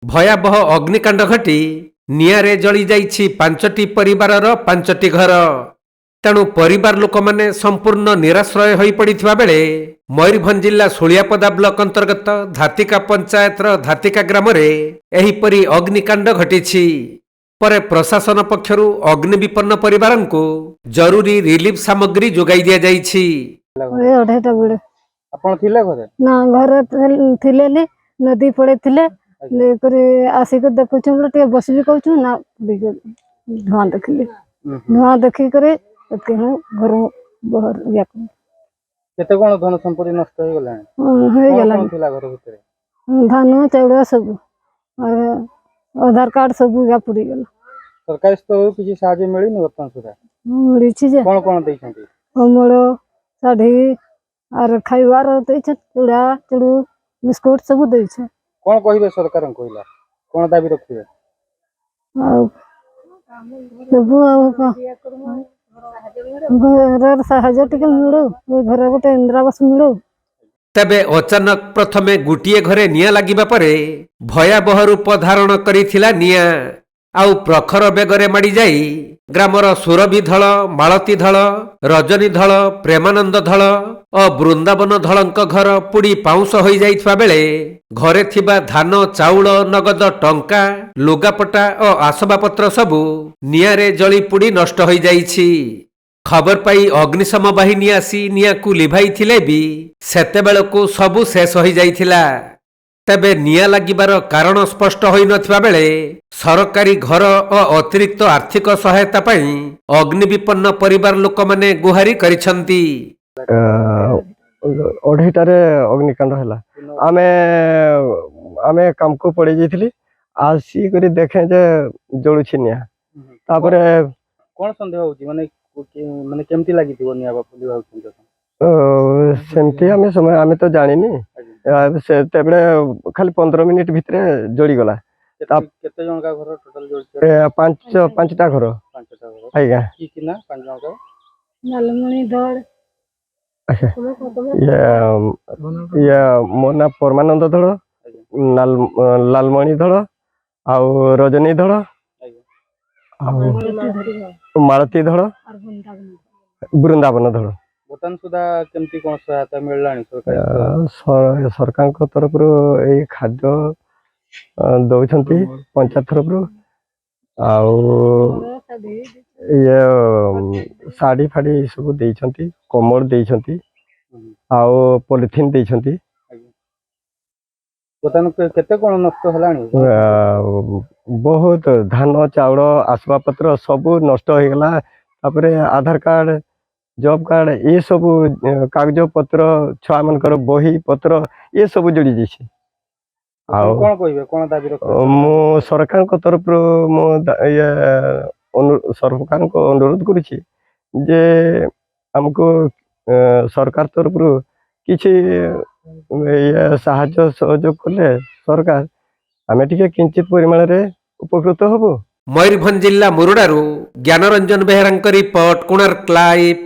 ଭୟାବହ ଅଗ୍ନିକାଣ୍ଡ ଘଟି ନିଆଁରେ ଜଳି ଯାଇଛି 5ଟି ପରିବାରର 5ଟି ଘର। ତେଣୁ ପରିବାର ଲୋକମାନେ ସମ୍ପୂର୍ଣ୍ଣ ନିରାଶ୍ରୟ ହୋଇପଡ଼ିଥିବା ବେଳେ ମୟୂରଭଞ୍ଜ ଜିଲ୍ଲା ଶୁଳିଆପଦା ବ୍ଲକ ଅନ୍ତର୍ଗତ ଧାତିକା ପଞ୍ଚାୟତର ଧାତିକା ଗ୍ରାମରେ ଏହିପରି ଅଗ୍ନିକାଣ୍ଡ ଘଟିଛି। ପରେ ପ୍ରଶାସନ ପକ୍ଷରୁ ଅଗ୍ନି ବିପନ୍ନ ପରିବାରଙ୍କୁ ଜରୁରୀ ରିଲିଫ ସାମଗ୍ରୀ ଯୋଗାଇ ଦିଆଯାଇଛି। ଆପଣ ଥିଲେ ଘରେ? ନା ଘରେ ଥିଲେ ନଦୀ ପଳେଇଥିଲେ ଆସିକି ଦେଖୁଛୁ ଟିକେ ବସିବି କହୁଛୁ ନା ଧୂଆଁ ଦେଖିଲି ଧୂଆଁ ଦେଖିକରି ଘରୁ କେତେ କଣ ଧନ ସମ୍ପତ୍ତି ନଷ୍ଟ ହେଇଗଲାଣି? ହେଇଗଲାଣି ଥିଲା ଘର ଭିତରେ? ଧାନ ଚାଉଳ ସବୁ ଆଧାର କାର୍ଡ ସବୁ ପୋଡିଗଲା। ସରକାରୀ ସ୍ତରରୁ କିଛି ସାହାଯ୍ୟ ମିଳିନି ବର୍ତ୍ତମାନ ସୁଦ୍ଧା? ମିଳିଛି ଯେ କଣ କଣ ଦେଇଛନ୍ତି? ଅମଳ ଶାଢୀ আর খাইবার ଦେଇছে ଚୁଡ଼ା ଚୁଡୁ ବିସ୍କୁଟ ସବୁ ଦେଇছে। କଣ କହିବେ ସରକାରଙ୍କୁ? କହିଲା କଣ ଦାବି ରଖିବେ? ଆଉ ସବୁ ଘରର ସାହାଯ୍ୟ ଟିକେ ମିଳୁ, ଘରେ ଗୋଟେ ଇନ୍ଦିରାବାସ ମିଳୁ। ତେବେ ଅଚାନକ ପ୍ରଥମେ ଗୋଟିଏ ଘରେ ନିଆଁ ଲାଗିବା ପରେ ଭୟାବହ ରୂପ ଧାରଣ କରିଥିଲା ନିଆଁ। ଆଉ ପ୍ରଖର ବେଗରେ ମାଡ଼ିଯାଇ ଗ୍ରାମର ସୁରଭି ଧଳ, ମାଳତୀ ଧଳ, ରଜନୀ ଧଳ, ପ୍ରେମାନନ୍ଦ ଧଳ ଓ ବୃନ୍ଦାବନ ଧଳଙ୍କ ଘର ପୋଡ଼ି ପାଉଁଶ ହୋଇଯାଇଥିବା ବେଳେ ଘରେ ଥିବା ଧାନ, ଚାଉଳ, ନଗଦ ଟଙ୍କା, ଲୁଗାପଟା ଓ ଆସବାବପତ୍ର ସବୁ ନିଆଁରେ ଜଳି ପୋଡ଼ି ନଷ୍ଟ ହୋଇଯାଇଛି। ଖବର ପାଇ ଅଗ୍ନିଶମ ବାହିନୀ ଆସି ନିଆଁକୁ ଲିଭାଇଥିଲେ ବି ସେତେବେଳକୁ ସବୁ ଶେଷ ହୋଇଯାଇଥିଲା। ତେବେ ନିଆଁ ଲାଗିବାର କାରଣ ସ୍ପଷ୍ଟ ହୋଇନଥିବା ବେଳେ ସରକାରୀ ଘର ଓ ଅତିରିକ୍ତ ଆର୍ଥିକ ସହାୟତା ପାଇଁ ଅଗ୍ନି ବିପନ୍ନ ପରିବାର ଲୋକମାନେ ଗୁହାରି କରିଛନ୍ତି। 2:30ରେ ଅଗ୍ନିକାଣ୍ଡ ହେଲା। ଆମେ କାମକୁ ପଳେଇ ଯାଇଥିଲି, ଆସିକରି ଦେଖେ ଯେ ଜଳୁଛି ନିଆଁ। ତାପରେ କଣ ସନ୍ଦେହ ହଉଛି? ମାନେ କେମିତି ଲାଗିଥିବ ନିଆଁ ବୋଲି ଭାବୁଛନ୍ତି? ସେମିତି ଆମେ ତ ଜାଣିନି। ସେତେବେଳେ ଖାଲି 15 ମିନିଟ୍ ଭିତରେ ଜଳିଗଲା। କେତେ ଜଣକା ଘର ଟୋଟାଲ ଜଳିଛି? 5ଟା ଘର। ଆଜ୍ଞା। କି ନା 5 ଜଣକା? ଲାଲମଣି ଧଳ, ମୋ ନାଁ ପରମାନନ୍ଦ ଧଳ, ଲାଲମଣି ଧଳ, ଆଉ ରଜନୀ ଧଳ, ଆଉ ମାଳତୀ ଧଳ, ବୃନ୍ଦାବନ ଧଳ। ବର୍ତ୍ତମାନ ସୁଦ୍ଧା କେମିତି କଣ ସହାୟତା ମିଳିଲାଣି ସରକାରଙ୍କ ତରଫରୁ? ଏଇ ଖାଦ୍ୟ ଦଉଛନ୍ତି ପଞ୍ଚାୟତ ତରଫରୁ, ଆଉ ଶାଢୀ ଫାଡି ସବୁ ଦେଇଛନ୍ତି, କମଳ ଦେଇଛନ୍ତି, ଆଉ ପଲିଥିନ୍ ଦେଇଛନ୍ତି। ବର୍ତ୍ତମାନ କେତେ କଣ ନଷ୍ଟ ହେଲାଣି? ବହୁତ ଧାନ, ଚାଉଳ, ଆସବାବପତ୍ର ସବୁ ନଷ୍ଟ ହେଇଗଲା। ତାପରେ ଆଧାର କାର୍ଡ, ଜବ୍ କାର୍ଡ, ଏ ସବୁ କାଗଜ ପତ୍ର, ଛୁଆ ମାନଙ୍କର ବହି ପତ୍ର ଏ ସବୁ ଜଳି ଯାଇଛି। ଆଉ କଣ କହିବେ? କଣ ଦାବି ରଖିବେ? ମୁଁ ସରକାରଙ୍କ ତରଫରୁ ସରକାରଙ୍କୁ ଅନୁରୋଧ କରୁଛି ଯେ ଆମକୁ ସରକାର ତରଫରୁ କିଛି ସାହାଯ୍ୟ ସହଯୋଗ କଲେ ସରକାର, ଆମେ ଟିକେ କିଞ୍ଚିତ ପରିମାଣରେ ଉପକୃତ ହବୁ। ମୟୂରଭଞ୍ଜ ଜିଲ୍ଲା ମୁରୁଡାରୁ ଜ୍ଞାନରଞ୍ଜନ ବେହେରାଙ୍କ ରିପୋର୍ଟ, କୋଣାର୍କ ଲାଇଭ୍।